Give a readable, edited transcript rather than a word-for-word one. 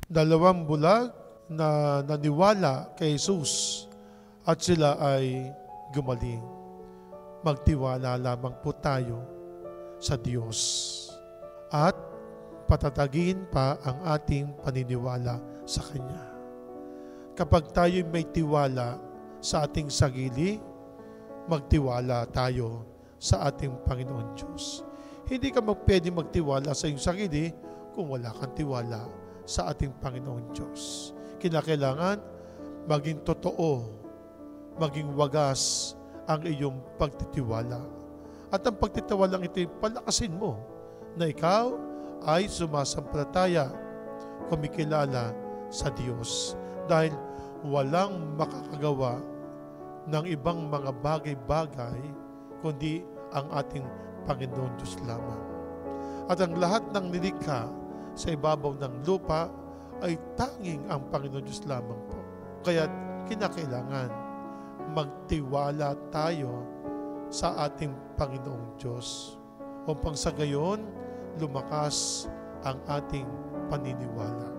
Dalawang bulag na naniwala kay Jesus at sila ay gumaling. Magtiwala lamang po tayo sa Diyos at patatagin pa ang ating paniniwala sa Kanya. Kapag tayo may tiwala sa ating sarili, magtiwala tayo sa ating Panginoon Diyos. Hindi ka pwede magtiwala sa iyong sarili kung wala kang tiwala sa ating Panginoon Diyos. Kinakailangan maging totoo, maging wagas ang iyong pagtitiwala. At ang pagtitiwalang ito, palakasin mo na ikaw ay sumasampalataya, kumikilala sa Diyos. Dahil walang makakagawa ng ibang mga bagay-bagay kundi ang ating Panginoon Diyos lamang. At ang lahat ng nilikha sa ibabaw ng lupa ay tanging ang Panginoon Diyos lamang po. Kaya kinakailangan magtiwala tayo sa ating Panginoong Diyos upang sa gayon lumakas ang ating paniniwala.